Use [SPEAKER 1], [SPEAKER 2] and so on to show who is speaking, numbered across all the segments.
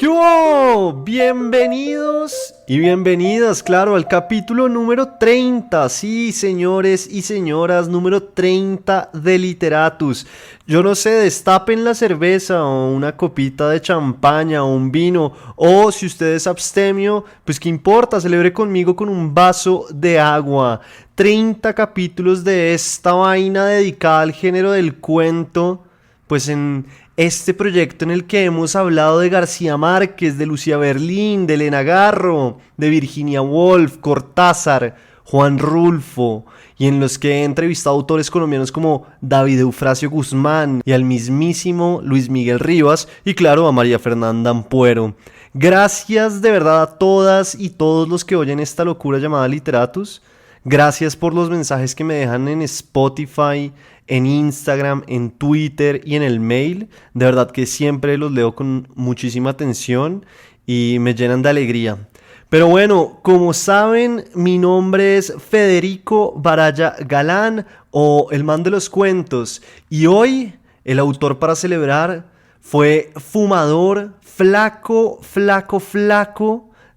[SPEAKER 1] ¿Qué hubo? Bienvenidos y bienvenidas, claro, al capítulo número 30. Sí, señores y señoras, número 30 de Literatus. Yo no sé, destapen la cerveza o una copita de champaña o un vino. O si usted es abstemio, pues qué importa, celebre conmigo con un vaso de agua. 30 capítulos de esta vaina dedicada al género del cuento. Pues en este proyecto en el que hemos hablado de García Márquez, de Lucía Berlín, de Elena Garro, de Virginia Woolf, Cortázar, Juan Rulfo, y en los que he entrevistado autores colombianos como David Eufrasio Guzmán y al mismísimo Luis Miguel Rivas, y claro, a María Fernanda Ampuero. Gracias de verdad a todas y todos los que oyen esta locura llamada Literatus. Gracias por los mensajes que me dejan en Spotify, en Instagram, en Twitter y en el mail. De verdad que siempre los leo con muchísima atención y me llenan de alegría. Pero bueno, como saben, mi nombre es Federico Baraya Galán, o el man de los cuentos. Y hoy el autor para celebrar fue fumador, flaco.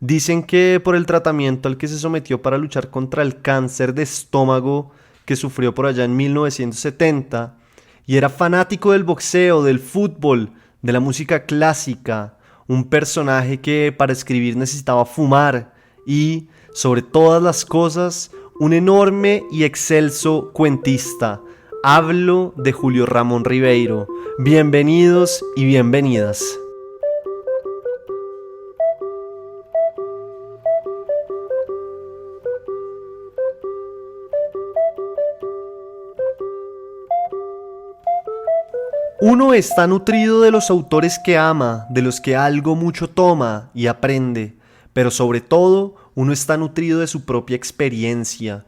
[SPEAKER 1] Dicen que por el tratamiento al que se sometió para luchar contra el cáncer de estómago que sufrió por allá en 1970, y era fanático del boxeo, del fútbol, de la música clásica, un personaje que para escribir necesitaba fumar y, sobre todas las cosas, un enorme y excelso cuentista. Hablo de Julio Ramón Ribeiro. Bienvenidos y bienvenidas. Uno está nutrido de los autores que ama, de los que algo mucho toma y aprende, pero sobre todo uno está nutrido de su propia experiencia.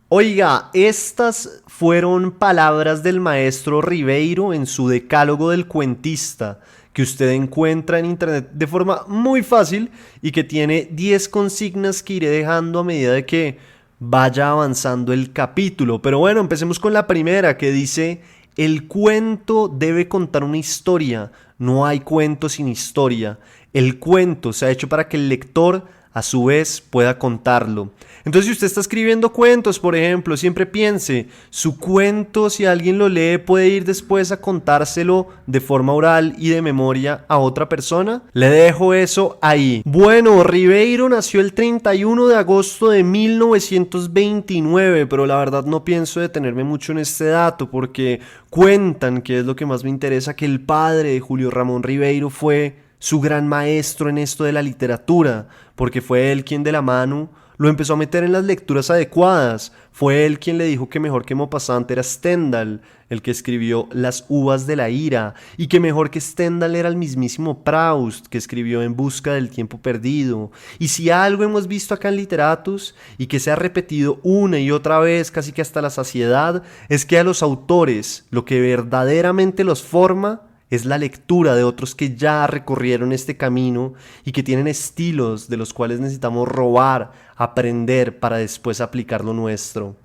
[SPEAKER 1] Oiga, estas fueron palabras del maestro Ribeiro en su Decálogo del Cuentista, que usted encuentra en internet de forma muy fácil y que tiene 10 consignas que iré dejando a medida de que vaya avanzando el capítulo. Pero bueno, empecemos con la primera, que dice: el cuento debe contar una historia, no hay cuento sin historia. El cuento se ha hecho para que el lector a su vez pueda contarlo. Entonces, si usted está escribiendo cuentos, por ejemplo, siempre piense, su cuento, si alguien lo lee, puede ir después a contárselo de forma oral y de memoria a otra persona. Le dejo eso ahí. Bueno, Ribeiro nació el 31 de agosto de 1929, pero la verdad no pienso detenerme mucho en este dato porque cuentan, que es lo que más me interesa, que el padre de Julio Ramón Ribeiro fue su gran maestro en esto de la literatura, porque fue él quien de la mano lo empezó a meter en las lecturas adecuadas. Fue él quien le dijo que mejor que Maupassant era Stendhal, el que escribió Las uvas de la ira, y que mejor que Stendhal era el mismísimo Proust, que escribió En busca del tiempo perdido. Y si algo hemos visto acá en Literatus, y que se ha repetido una y otra vez casi que hasta la saciedad, es que a los autores lo que verdaderamente los forma es la lectura de otros que ya recorrieron este camino y que tienen estilos de los cuales necesitamos robar, aprender para después aplicar lo nuestro.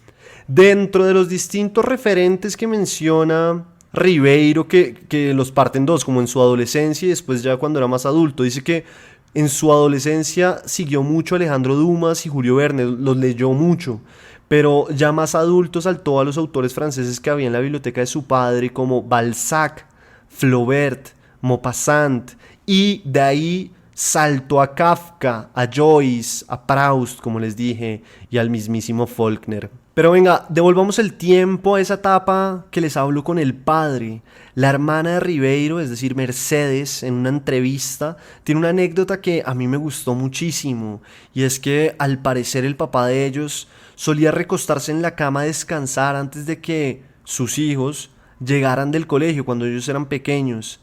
[SPEAKER 1] Dentro de los distintos referentes que menciona Ribeiro, que los parte en dos, como en su adolescencia y después ya cuando era más adulto, dice que en su adolescencia siguió mucho a Alejandro Dumas y Julio Verne, los leyó mucho, pero ya más adulto saltó a los autores franceses que había en la biblioteca de su padre, como Balzac, Flaubert, Maupassant, y de ahí saltó a Kafka, a Joyce, a Proust, como les dije, y al mismísimo Faulkner. Pero venga, devolvamos el tiempo a esa etapa que les hablo con el padre. La hermana de Ribeiro, es decir, Mercedes, en una entrevista, tiene una anécdota que a mí me gustó muchísimo, y es que al parecer el papá de ellos solía recostarse en la cama a descansar antes de que sus hijos llegaran del colegio cuando ellos eran pequeños.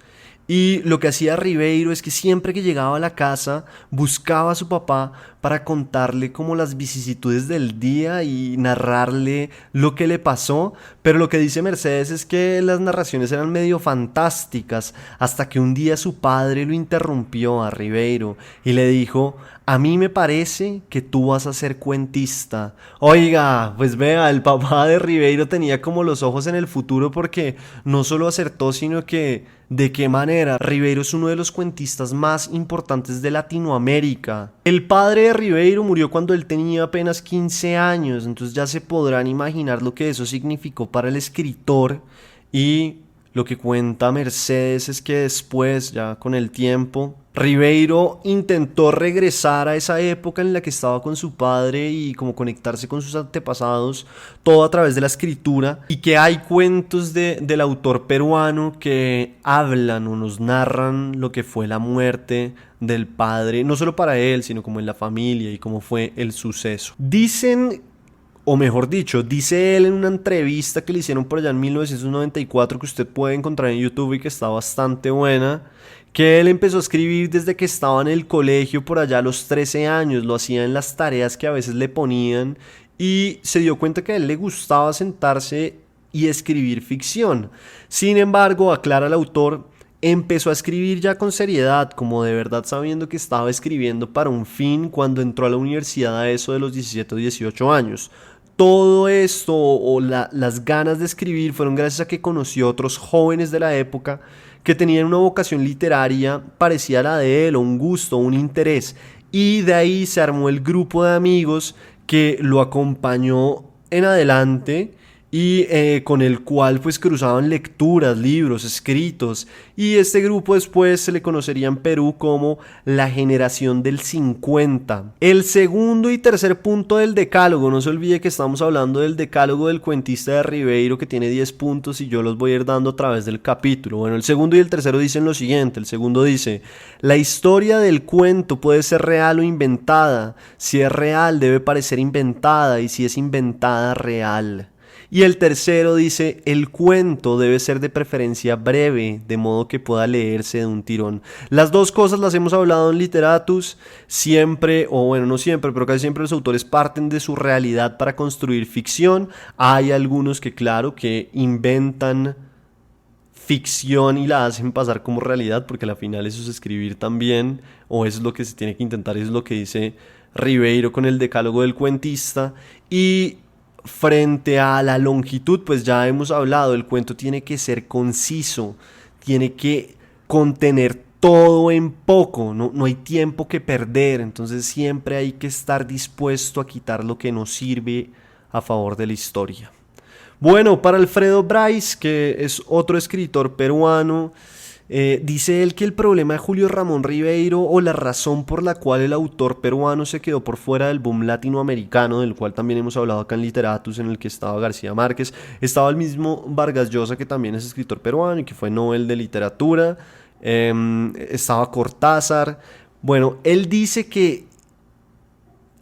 [SPEAKER 1] Y lo que hacía Ribeiro es que siempre que llegaba a la casa buscaba a su papá para contarle como las vicisitudes del día y narrarle lo que le pasó, pero lo que dice Mercedes es que las narraciones eran medio fantásticas, hasta que un día su padre lo interrumpió a Ribeiro y le dijo: a mí me parece que tú vas a ser cuentista. Oiga, pues vea, el papá de Ribeiro tenía como los ojos en el futuro porque no solo acertó, sino que de qué manera. Ribeiro es uno de los cuentistas más importantes de Latinoamérica. El padre de Ribeiro murió cuando él tenía apenas 15 años, entonces ya se podrán imaginar lo que eso significó para el escritor. Y lo que cuenta Mercedes es que después, ya con el tiempo, Ribeiro intentó regresar a esa época en la que estaba con su padre y como conectarse con sus antepasados, todo a través de la escritura, y que hay cuentos del autor peruano que hablan o nos narran lo que fue la muerte del padre, no solo para él, sino como en la familia y cómo fue el suceso. Dicen, o mejor dicho, dice él en una entrevista que le hicieron por allá en 1994, que usted puede encontrar en YouTube y que está bastante buena, que él empezó a escribir desde que estaba en el colegio por allá a los 13 años, lo hacía en las tareas que a veces le ponían y se dio cuenta que a él le gustaba sentarse y escribir ficción. Sin embargo, aclara el autor, empezó a escribir ya con seriedad, como de verdad sabiendo que estaba escribiendo para un fin cuando entró a la universidad a eso de los 17 o 18 años. Todo esto las ganas de escribir fueron gracias a que conoció a otros jóvenes de la época que tenían una vocación literaria parecida a la de él, o un gusto, un interés, y de ahí se armó el grupo de amigos que lo acompañó en adelante y con el cual pues cruzaban lecturas, libros, escritos, y este grupo después se le conocería en Perú como la generación del 50. El segundo y tercer punto del decálogo, no se olvide que estamos hablando del decálogo del cuentista de Ribeiro, que tiene 10 puntos y yo los voy a ir dando a través del capítulo. Bueno, el segundo y el tercero dicen lo siguiente. El segundo dice: la historia del cuento puede ser real o inventada. Si es real debe parecer inventada, y si es inventada, real. Y el tercero dice: el cuento debe ser de preferencia breve, de modo que pueda leerse de un tirón. Las dos cosas las hemos hablado en Literatus. Siempre, o bueno, no siempre, pero casi siempre los autores parten de su realidad para construir ficción. Hay algunos que, claro, que inventan ficción y la hacen pasar como realidad, porque al final eso es escribir también, o eso es lo que se tiene que intentar, eso es lo que dice Ribeiro con el decálogo del cuentista. Y frente a la longitud, pues ya hemos hablado, el cuento tiene que ser conciso, tiene que contener todo en poco, no hay tiempo que perder, entonces siempre hay que estar dispuesto a quitar lo que nos sirve a favor de la historia. Bueno, para Alfredo Bryce, que es otro escritor peruano, dice él que el problema de Julio Ramón Ribeiro, o la razón por la cual el autor peruano se quedó por fuera del boom latinoamericano, del cual también hemos hablado acá en Literatus, en el que estaba García Márquez, estaba el mismo Vargas Llosa, que también es escritor peruano y que fue Nobel de Literatura, estaba Cortázar. Bueno, él dice que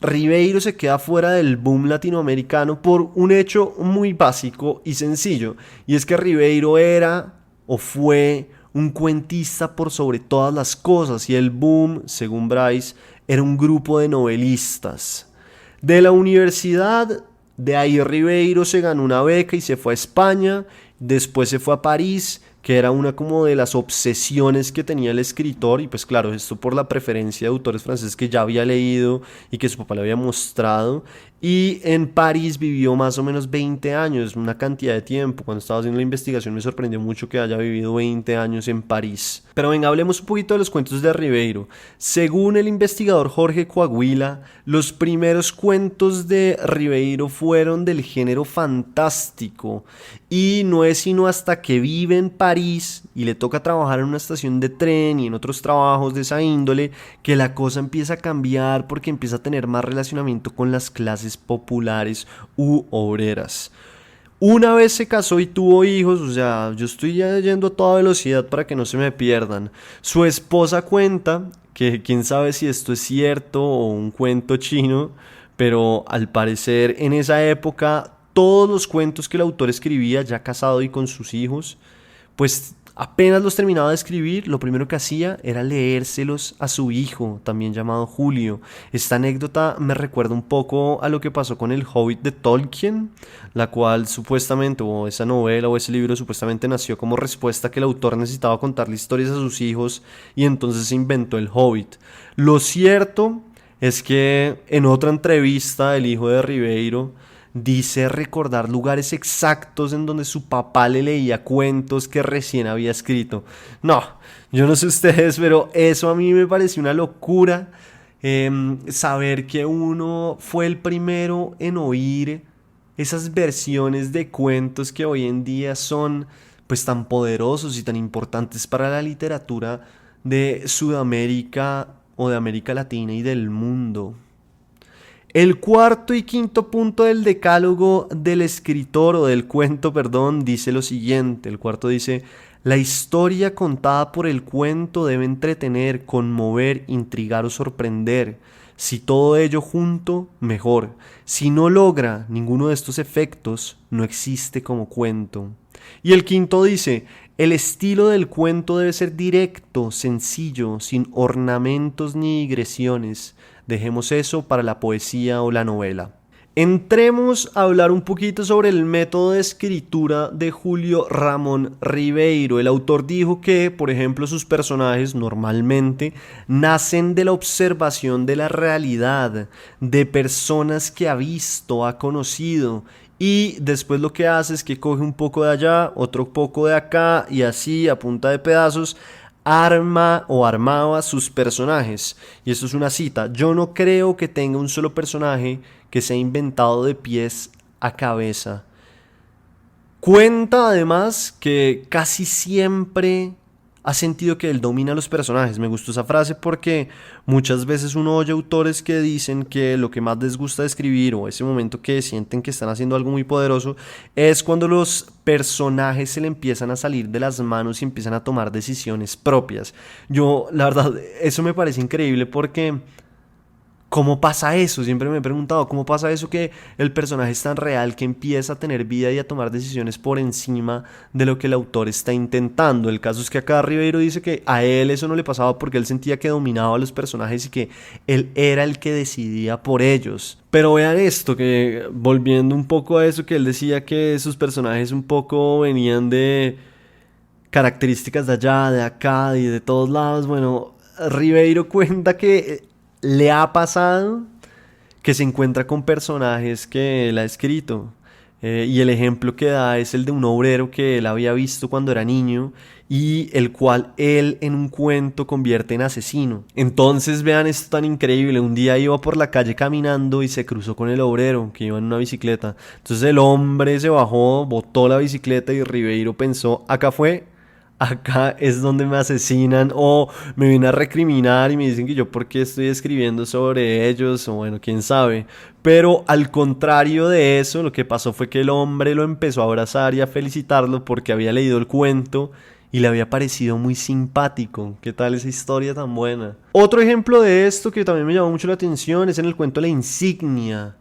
[SPEAKER 1] Ribeiro se queda fuera del boom latinoamericano por un hecho muy básico y sencillo, y es que Ribeiro era o fue un cuentista por sobre todas las cosas, y el boom, según Bryce, era un grupo de novelistas. De la universidad, de ahí Ribeiro se ganó una beca y se fue a España, después se fue a París, que era una como de las obsesiones que tenía el escritor, y pues claro, esto por la preferencia de autores franceses que ya había leído y que su papá le había mostrado. Y en París vivió más o menos 20 años, una cantidad de tiempo. Cuando estaba haciendo la investigación me sorprendió mucho que haya vivido 20 años en París. Pero venga, hablemos un poquito de los cuentos de Ribeiro. Según el investigador Jorge Coahuila, los primeros cuentos de Ribeiro fueron del género fantástico, y no es sino hasta que vive en París y le toca trabajar en una estación de tren y en otros trabajos de esa índole que la cosa empieza a cambiar, porque empieza a tener más relacionamiento con las clases populares u obreras. Una vez se casó y tuvo hijos, o sea, yo estoy ya yendo a toda velocidad para que no se me pierdan. Su esposa cuenta que quién sabe si esto es cierto o un cuento chino, pero al parecer en esa época todos los cuentos que el autor escribía, ya casado y con sus hijos, pues apenas los terminaba de escribir, lo primero que hacía era leérselos a su hijo, también llamado Julio. Esta anécdota me recuerda un poco a lo que pasó con El Hobbit de Tolkien, la cual supuestamente, o esa novela o ese libro supuestamente nació como respuesta a que el autor necesitaba contarle historias a sus hijos, y entonces se inventó El Hobbit. Lo cierto es que en otra entrevista el hijo de Ribeiro dice recordar lugares exactos en donde su papá le leía cuentos que recién había escrito. No, yo no sé ustedes, pero eso a mí me pareció una locura. Saber que uno fue el primero en oír esas versiones de cuentos que hoy en día son pues tan poderosos y tan importantes para la literatura de Sudamérica o de América Latina y del mundo. El cuarto y quinto punto del decálogo del escritor o del cuento, perdón, dice lo siguiente. El cuarto dice: la historia contada por el cuento debe entretener, conmover, intrigar o sorprender. Si todo ello junto, mejor. Si no logra ninguno de estos efectos, no existe como cuento. Y el quinto dice: el estilo del cuento debe ser directo, sencillo, sin ornamentos ni digresiones. Dejemos eso para la poesía o la novela. Entremos a hablar un poquito sobre el método de escritura de Julio Ramón Ribeiro. El autor dijo que, por ejemplo, sus personajes normalmente nacen de la observación de la realidad, de personas que ha visto, ha conocido, y después lo que hace es que coge un poco de allá, otro poco de acá, y así a punta de pedazos arma o armaba sus personajes. Y esto es una cita: yo no creo que tenga un solo personaje que sea inventado de pies a cabeza. Cuenta además que casi siempre ha sentido que él domina los personajes. Me gustó esa frase porque muchas veces uno oye autores que dicen que lo que más les gusta de escribir, o ese momento que sienten que están haciendo algo muy poderoso, es cuando los personajes se le empiezan a salir de las manos y empiezan a tomar decisiones propias. Yo, la verdad, eso me parece increíble porque ¿cómo pasa eso? Siempre me he preguntado, ¿cómo pasa eso que el personaje es tan real que empieza a tener vida y a tomar decisiones por encima de lo que el autor está intentando? El caso es que acá Ribeiro dice que a él eso no le pasaba porque él sentía que dominaba a los personajes y que él era el que decidía por ellos. Pero vean esto, que volviendo un poco a eso que él decía, que sus personajes un poco venían de características de allá, de acá y de todos lados. Bueno, Ribeiro cuenta que le ha pasado que se encuentra con personajes que él ha escrito. Y el ejemplo que da es el de un obrero que él había visto cuando era niño y el cual él en un cuento convierte en asesino. Entonces vean esto tan increíble: un día iba por la calle caminando y se cruzó con el obrero que iba en una bicicleta. Entonces el hombre se bajó, botó la bicicleta y Ribeiro pensó: acá fue, acá es donde me asesinan o me vienen a recriminar y me dicen que yo por qué estoy escribiendo sobre ellos, o bueno, quién sabe. Pero al contrario de eso, lo que pasó fue que el hombre lo empezó a abrazar y a felicitarlo porque había leído el cuento y le había parecido muy simpático. ¿Qué tal esa historia tan buena? Otro ejemplo de esto que también me llamó mucho la atención es en el cuento La Insignia.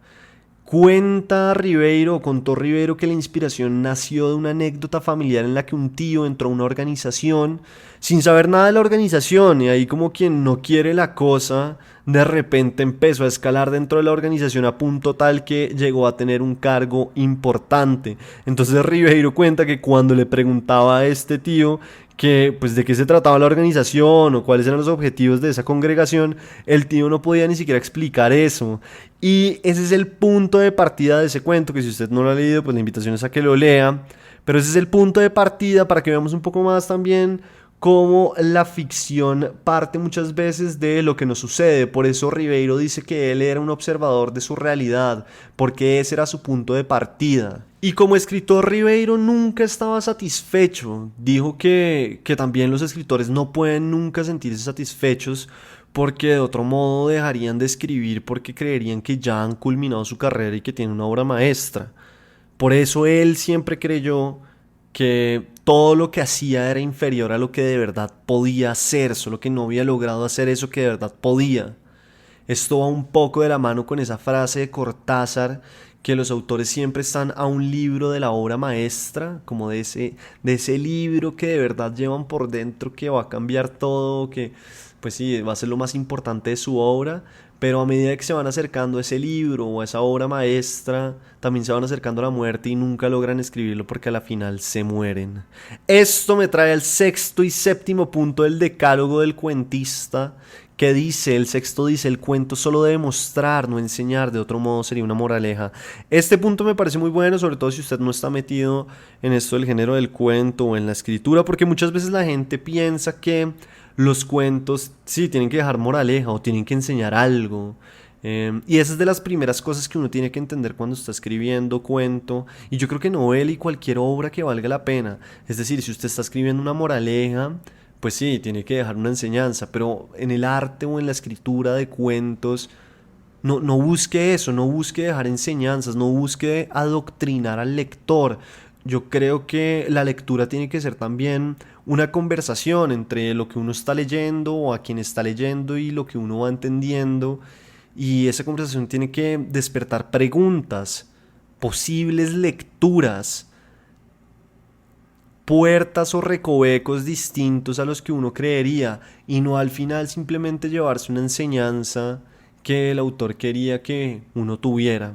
[SPEAKER 1] Contó Ribeiro que la inspiración nació de una anécdota familiar en la que un tío entró a una organización sin saber nada de la organización, y ahí como quien no quiere la cosa, de repente empezó a escalar dentro de la organización a punto tal que llegó a tener un cargo importante. Entonces Ribeiro cuenta que cuando le preguntaba a este tío que pues de qué se trataba la organización o cuáles eran los objetivos de esa congregación, el tío no podía ni siquiera explicar eso. Y ese es el punto de partida de ese cuento, que si usted no lo ha leído, pues la invitación es a que lo lea. Pero ese es el punto de partida para que veamos un poco más también cómo la ficción parte muchas veces de lo que nos sucede. Por eso Ribeiro dice que él era un observador de su realidad, porque ese era su punto de partida. Y como escritor, Ribeiro nunca estaba satisfecho. Dijo que también los escritores no pueden nunca sentirse satisfechos porque de otro modo dejarían de escribir, porque creerían que ya han culminado su carrera y que tienen una obra maestra. Por eso él siempre creyó que todo lo que hacía era inferior a lo que de verdad podía hacer, solo que no había logrado hacer eso que de verdad podía. Esto va un poco de la mano con esa frase de Cortázar, que los autores siempre están a un libro de la obra maestra, como de ese libro que de verdad llevan por dentro, que va a cambiar todo, que pues sí, va a ser lo más importante de su obra. Pero a medida que se van acercando a ese libro o a esa obra maestra, también se van acercando a la muerte y nunca logran escribirlo porque a la final se mueren. Esto me trae al sexto y séptimo punto del decálogo del cuentista, que dice, el sexto dice, el cuento solo debe mostrar, no enseñar, de otro modo sería una moraleja. Este punto me parece muy bueno, sobre todo si usted no está metido en esto del género del cuento o en la escritura, porque muchas veces la gente piensa que los cuentos sí tienen que dejar moraleja o tienen que enseñar algo. Y esa es de las primeras cosas que uno tiene que entender cuando está escribiendo cuento, y yo creo que novela y cualquier obra que valga la pena. Es decir, si usted está escribiendo una moraleja, pues sí, tiene que dejar una enseñanza, pero en el arte o en la escritura de cuentos, no busque eso, no busque dejar enseñanzas, no busque adoctrinar al lector. Yo creo que la lectura tiene que ser también una conversación entre lo que uno está leyendo o a quien está leyendo y lo que uno va entendiendo. Y esa conversación tiene que despertar preguntas, posibles lecturas, puertas o recovecos distintos a los que uno creería, y no al final simplemente llevarse una enseñanza que el autor quería que uno tuviera.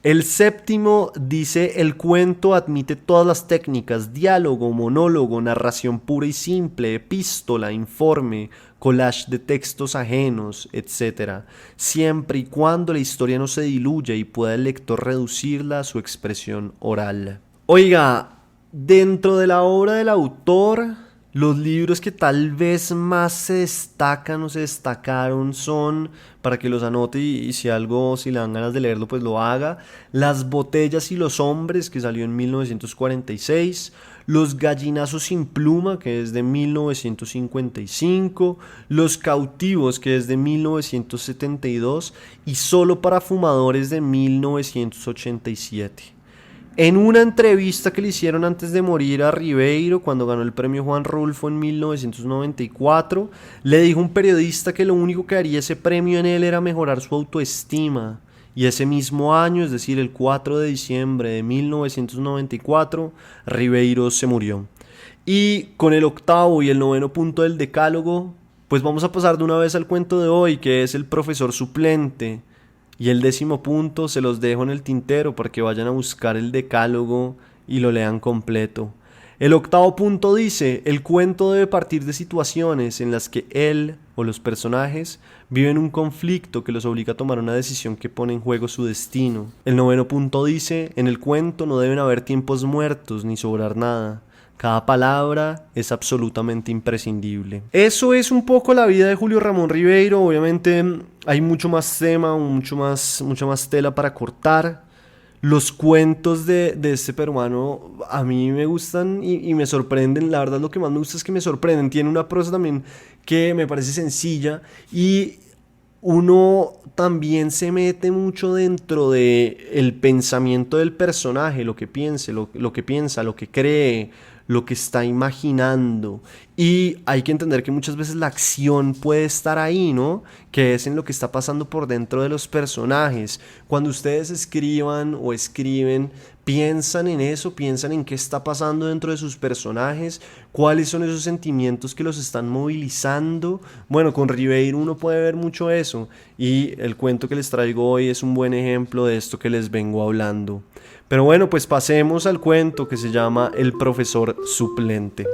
[SPEAKER 1] El séptimo dice, el cuento admite todas las técnicas: diálogo, monólogo, narración pura y simple, epístola, informe, collage de textos ajenos, etc., siempre y cuando la historia no se diluya y pueda el lector reducirla a su expresión oral. Oiga, dentro de la obra del autor, los libros que tal vez más se destacan o se destacaron son, para que los anote y si le dan ganas de leerlo, pues lo haga: Las botellas y los hombres, que salió en 1946, Los gallinazos sin pluma, que es de 1955, Los cautivos, que es de 1972, y Solo para fumadores, de 1987. En una entrevista que le hicieron antes de morir a Ribeiro, cuando ganó el premio Juan Rulfo en 1994, le dijo un periodista que lo único que haría ese premio en él era mejorar su autoestima. Y ese mismo año, es decir, el 4 de diciembre de 1994, Ribeiro se murió. Y con el octavo y el noveno punto del decálogo, pues vamos a pasar de una vez al cuento de hoy, que es el profesor suplente. Y el décimo punto se los dejo en el tintero para que vayan a buscar el decálogo y lo lean completo. El octavo punto dice, el cuento debe partir de situaciones en las que él o los personajes viven un conflicto que los obliga a tomar una decisión que pone en juego su destino. El noveno punto dice, en el cuento no deben haber tiempos muertos ni sobrar nada. Cada palabra es absolutamente imprescindible. Eso es un poco la vida de Julio Ramón Ribeiro. Obviamente hay mucho más tema, mucha más tela para cortar. Los cuentos de este peruano a mí me gustan y me sorprenden. La verdad, lo que más me gusta es que me sorprenden. Tiene una prosa también que me parece sencilla, y uno también se mete mucho dentro de el pensamiento del personaje, lo que piensa, lo que cree, lo que está imaginando. Y hay que entender que muchas veces la acción puede estar ahí, ¿no? Que es en lo que está pasando por dentro de los personajes. Cuando ustedes escriban o escriben, piensan en eso, piensan en qué está pasando dentro de sus personajes, cuáles son esos sentimientos que los están movilizando. Bueno, con Ribeiro uno puede ver mucho eso, y el cuento que les traigo hoy es un buen ejemplo de esto que les vengo hablando. Pero bueno, pues pasemos al cuento, que se llama El profesor suplente.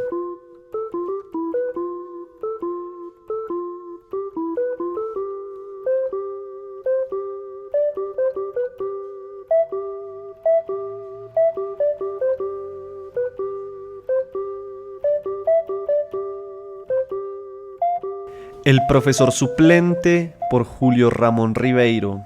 [SPEAKER 1] El profesor suplente, por Julio Ramón Ribeiro.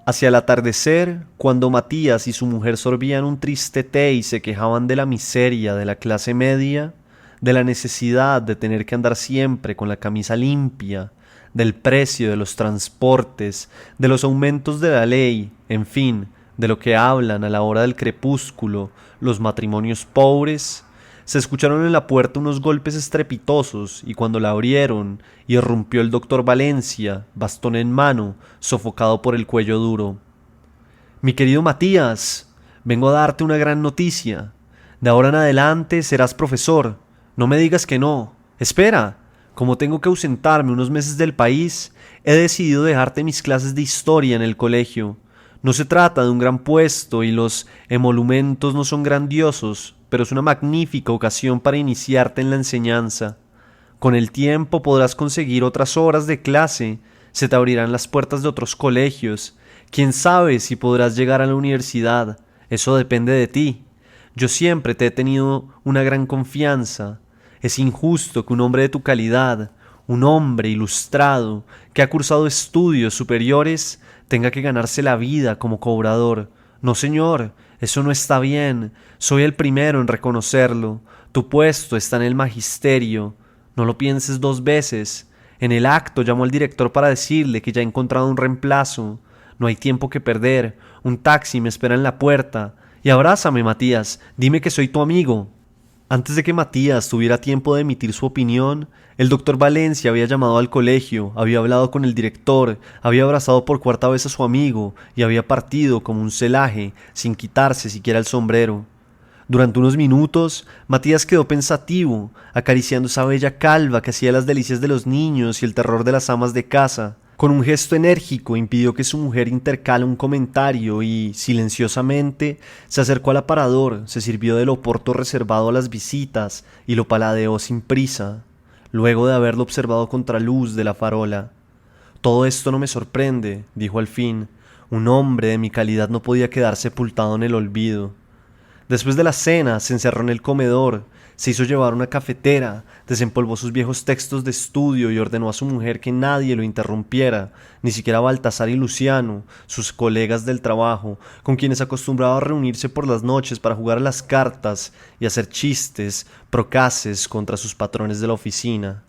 [SPEAKER 1] Hacia el atardecer, cuando Matías y su mujer sorbían un triste té y se quejaban de la miseria de la clase media, de la necesidad de tener que andar siempre con la camisa limpia, del precio de los transportes, de los aumentos de la ley, en fin, de lo que hablan a la hora del crepúsculo los matrimonios pobres, se escucharon en la puerta unos golpes estrepitosos, y cuando la abrieron, irrumpió el doctor Valencia, bastón en mano, sofocado por el cuello duro. «Mi querido Matías, vengo a darte una gran noticia. De ahora en adelante serás profesor. No me digas que no. Espera, como tengo que ausentarme unos meses del país, he decidido dejarte mis clases de historia en el colegio. No se trata de un gran puesto y los emolumentos no son grandiosos, pero es una magnífica ocasión para iniciarte en la enseñanza. Con el tiempo podrás conseguir otras horas de clase, se te abrirán las puertas de otros colegios. Quién sabe si podrás llegar a la universidad, eso depende de ti. Yo siempre te he tenido una gran confianza. Es injusto que un hombre de tu calidad, un hombre ilustrado, que ha cursado estudios superiores, tenga que ganarse la vida como cobrador. No, señor, eso no está bien. Soy el primero en reconocerlo. Tu puesto está en el magisterio. No lo pienses dos veces. En el acto llamó al director para decirle que ya ha encontrado un reemplazo. No hay tiempo que perder. Un taxi me espera en la puerta. Y abrázame, Matías. Dime que soy tu amigo. Antes de que Matías tuviera tiempo de emitir su opinión, el doctor Valencia había llamado al colegio, había hablado con el director, había abrazado por cuarta vez a su amigo y había partido como un celaje, sin quitarse siquiera el sombrero. Durante unos minutos, Matías quedó pensativo, acariciando esa bella calva que hacía las delicias de los niños y el terror de las amas de casa. Con un gesto enérgico impidió que su mujer intercale un comentario y, silenciosamente, se acercó al aparador, se sirvió del oporto reservado a las visitas y lo paladeó sin prisa, luego de haberlo observado contra luz de la farola. «Todo esto no me sorprende», dijo al fin. «Un hombre de mi calidad no podía quedar sepultado en el olvido». Después de la cena, se encerró en el comedor, se hizo llevar una cafetera, desempolvó sus viejos textos de estudio y ordenó a su mujer que nadie lo interrumpiera, ni siquiera Baltasar y Luciano, sus colegas del trabajo, con quienes acostumbraba a reunirse por las noches para jugar a las cartas y hacer chistes, procaces contra sus patrones de la oficina.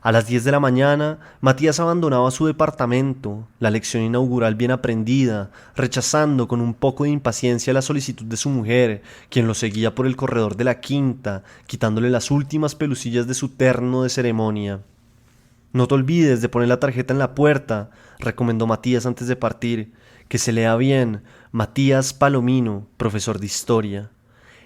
[SPEAKER 1] A las 10 de la mañana, Matías abandonaba su departamento, la lección inaugural bien aprendida, rechazando con un poco de impaciencia la solicitud de su mujer, quien lo seguía por el corredor de la quinta, quitándole las últimas pelucillas de su terno de ceremonia. «No te olvides de poner la tarjeta en la puerta», recomendó Matías antes de partir. «Que se lea bien, Matías Palomino, profesor de historia».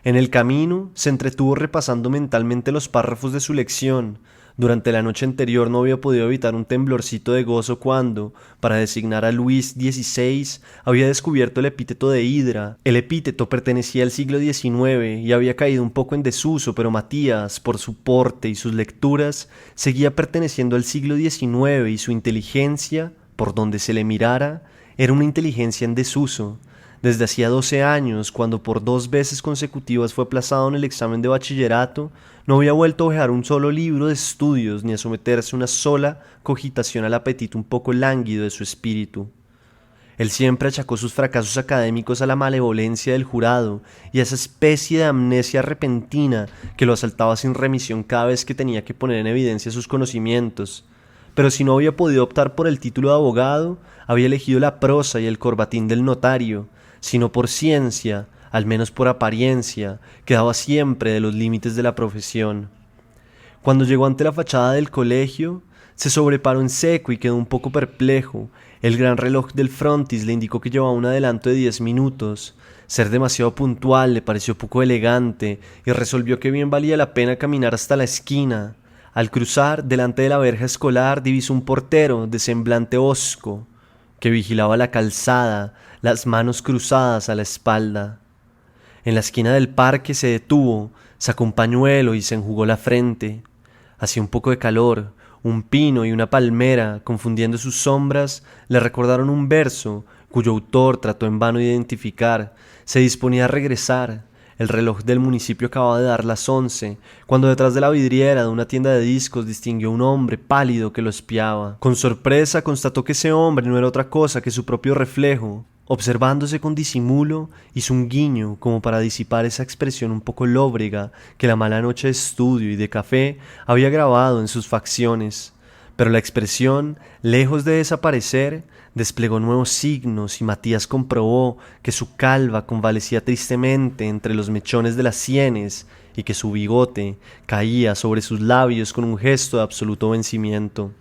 [SPEAKER 1] En el camino, se entretuvo repasando mentalmente los párrafos de su lección. Durante la noche anterior no había podido evitar un temblorcito de gozo cuando, para designar a Luis XVI, había descubierto el epíteto de Hidra. El epíteto pertenecía al siglo XIX y había caído un poco en desuso, pero Matías, por su porte y sus lecturas, seguía perteneciendo al siglo XIX y su inteligencia, por donde se le mirara, era una inteligencia en desuso. Desde hacía 12 años, cuando por 2 veces consecutivas fue aplazado en el examen de bachillerato, no había vuelto a hojear un solo libro de estudios ni a someterse a una sola cogitación al apetito un poco lánguido de su espíritu. Él siempre achacó sus fracasos académicos a la malevolencia del jurado y a esa especie de amnesia repentina que lo asaltaba sin remisión cada vez que tenía que poner en evidencia sus conocimientos. Pero si no había podido optar por el título de abogado, había elegido la prosa y el corbatín del notario. Si no por ciencia, al menos por apariencia, quedaba siempre de los límites de la profesión. Cuando llegó ante la fachada del colegio, se sobreparó en seco y quedó un poco perplejo. El gran reloj del frontis le indicó que llevaba un adelanto de 10 minutos. Ser demasiado puntual le pareció poco elegante y resolvió que bien valía la pena caminar hasta la esquina. Al cruzar, delante de la verja escolar, divisó un portero de semblante hosco que vigilaba la calzada, las manos cruzadas a la espalda. En la esquina del parque se detuvo, sacó un pañuelo y se enjugó la frente. Hacía un poco de calor. Un pino y una palmera, confundiendo sus sombras, le recordaron un verso cuyo autor trató en vano de identificar. Se disponía a regresar. El reloj del municipio acababa de dar las 11, cuando detrás de la vidriera de una tienda de discos distinguió un hombre pálido que lo espiaba. Con sorpresa constató que ese hombre no era otra cosa que su propio reflejo. Observándose con disimulo, hizo un guiño como para disipar esa expresión un poco lóbrega que la mala noche de estudio y de café había grabado en sus facciones. Pero la expresión, lejos de desaparecer, desplegó nuevos signos y Matías comprobó que su calva convalecía tristemente entre los mechones de las sienes y que su bigote caía sobre sus labios con un gesto de absoluto vencimiento.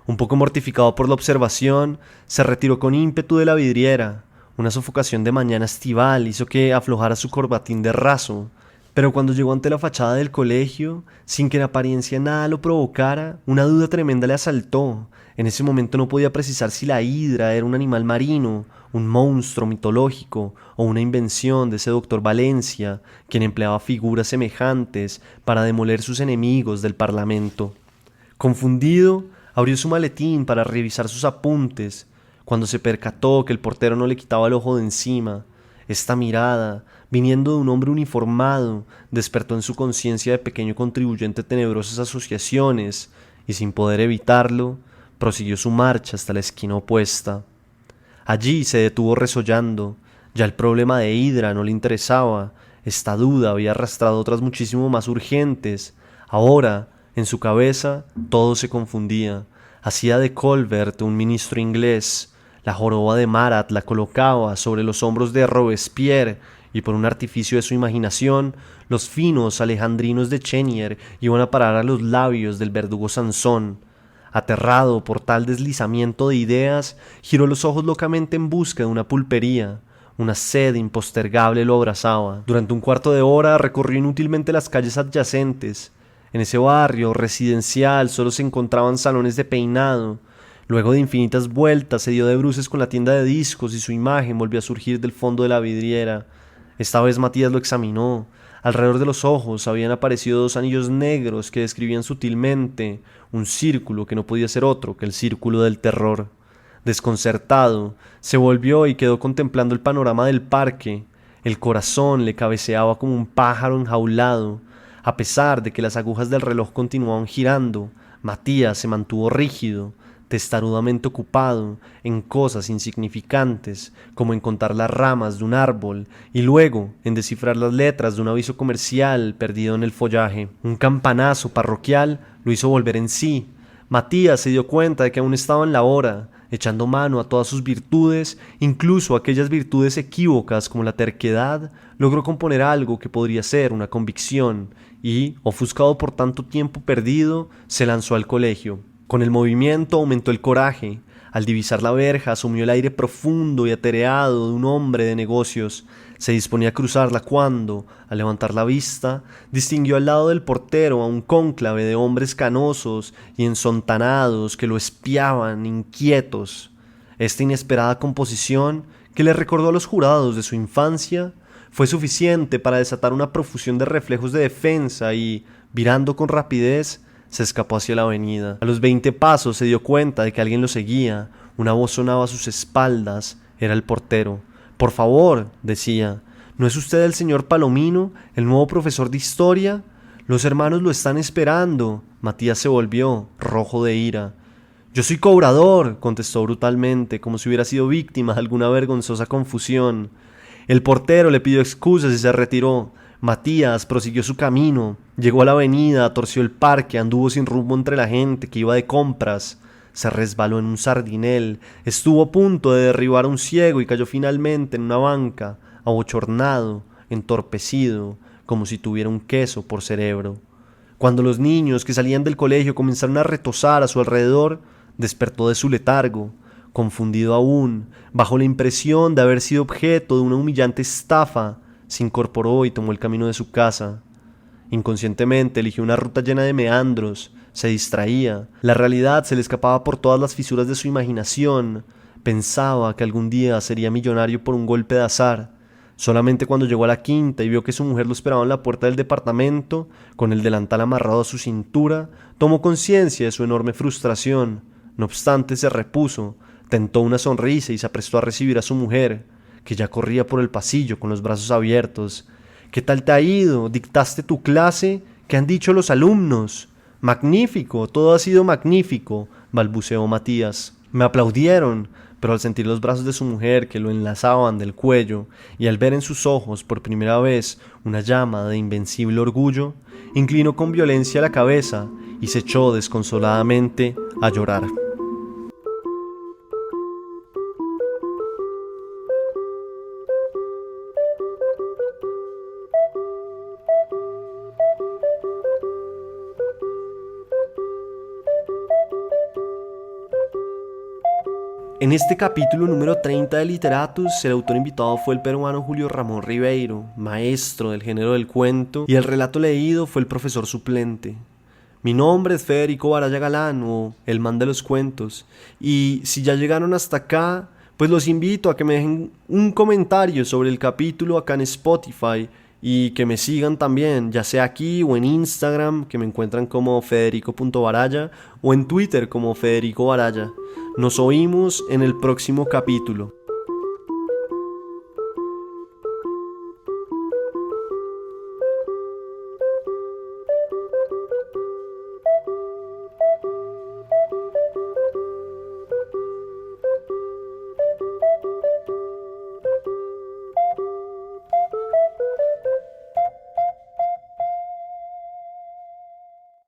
[SPEAKER 1] Un poco mortificado por la observación, se retiró con ímpetu de la vidriera. Una sofocación de mañana estival hizo que aflojara su corbatín de raso. Pero cuando llegó ante la fachada del colegio, sin que en apariencia nada lo provocara, una duda tremenda le asaltó. En ese momento no podía precisar si la hidra era un animal marino, un monstruo mitológico o una invención de ese doctor Valencia, quien empleaba figuras semejantes para demoler sus enemigos del Parlamento. Confundido, abrió su maletín para revisar sus apuntes, cuando se percató que el portero no le quitaba el ojo de encima. Esta mirada, viniendo de un hombre uniformado, despertó en su conciencia de pequeño contribuyente tenebrosas asociaciones, y sin poder evitarlo, prosiguió su marcha hasta la esquina opuesta. Allí se detuvo resollando. Ya el problema de Hydra no le interesaba. Esta duda había arrastrado otras muchísimo más urgentes. Ahora, en su cabeza, todo se confundía. Hacía de Colbert un ministro inglés. La joroba de Marat la colocaba sobre los hombros de Robespierre y por un artificio de su imaginación, los finos alejandrinos de Chenier iban a parar a los labios del verdugo Sansón. Aterrado por tal deslizamiento de ideas, giró los ojos locamente en busca de una pulpería. Una sed impostergable lo abrazaba. Durante un cuarto de hora recorrió inútilmente las calles adyacentes. En ese barrio residencial solo se encontraban salones de peinado. Luego de infinitas vueltas se dio de bruces con la tienda de discos y su imagen volvió a surgir del fondo de la vidriera. Esta vez Matías lo examinó. Alrededor de los ojos habían aparecido dos anillos negros que describían sutilmente un círculo que no podía ser otro que el círculo del terror. Desconcertado, se volvió y quedó contemplando el panorama del parque. El corazón le cabeceaba como un pájaro enjaulado. A pesar de que las agujas del reloj continuaban girando, Matías se mantuvo rígido, testarudamente ocupado en cosas insignificantes, como en contar las ramas de un árbol y luego en descifrar las letras de un aviso comercial perdido en el follaje. Un campanazo parroquial lo hizo volver en sí. Matías se dio cuenta de que aún estaba en la hora, echando mano a todas sus virtudes, incluso aquellas virtudes equívocas como la terquedad, logró componer algo que podría ser una convicción y, ofuscado por tanto tiempo perdido, se lanzó al colegio. Con el movimiento aumentó el coraje. Al divisar la verja asumió el aire profundo y atereado de un hombre de negocios. Se disponía a cruzarla cuando, al levantar la vista, distinguió al lado del portero a un cónclave de hombres canosos y ensontanados que lo espiaban, inquietos. Esta inesperada composición, que le recordó a los jurados de su infancia, fue suficiente para desatar una profusión de reflejos de defensa y, virando con rapidez, se escapó hacia la avenida. A los 20 pasos se dio cuenta de que alguien lo seguía. Una voz sonaba a sus espaldas. Era el portero. «Por favor», decía, «¿no es usted el señor Palomino, el nuevo profesor de historia? Los hermanos lo están esperando». Matías se volvió, rojo de ira. «Yo soy cobrador», contestó brutalmente, como si hubiera sido víctima de alguna vergonzosa confusión. El portero le pidió excusas y se retiró. Matías prosiguió su camino, llegó a la avenida, torció el parque, anduvo sin rumbo entre la gente que iba de compras, se resbaló en un sardinel, estuvo a punto de derribar a un ciego y cayó finalmente en una banca, abochornado, entorpecido, como si tuviera un queso por cerebro. Cuando los niños que salían del colegio comenzaron a retozar a su alrededor, despertó de su letargo, confundido aún, bajo la impresión de haber sido objeto de una humillante estafa. Se incorporó y tomó el camino de su casa. Inconscientemente eligió una ruta llena de meandros, se distraía, la realidad se le escapaba por todas las fisuras de su imaginación, pensaba que algún día sería millonario por un golpe de azar. Solamente cuando llegó a la quinta y vio que su mujer lo esperaba en la puerta del departamento, con el delantal amarrado a su cintura, tomó conciencia de su enorme frustración. No obstante, se repuso, tentó una sonrisa y se aprestó a recibir a su mujer, que ya corría por el pasillo con los brazos abiertos. «¿Qué tal te ha ido? ¿Dictaste tu clase? ¿Qué han dicho los alumnos?» «Magnífico, todo ha sido magnífico», balbuceó Matías. «Me aplaudieron», pero al sentir los brazos de su mujer que lo enlazaban del cuello y al ver en sus ojos por primera vez una llama de invencible orgullo, inclinó con violencia la cabeza y se echó desconsoladamente a llorar. En este capítulo número 30 de Literatus, el autor invitado fue el peruano Julio Ramón Ribeiro, maestro del género del cuento, y el relato leído fue el profesor suplente. Mi nombre es Federico Baraya Galán, o el man de los cuentos, y si ya llegaron hasta acá, pues los invito a que me dejen un comentario sobre el capítulo acá en Spotify y que me sigan también, ya sea aquí o en Instagram, que me encuentran como federico.baraya, o en Twitter como Federico Baraya. Nos oímos en el próximo capítulo.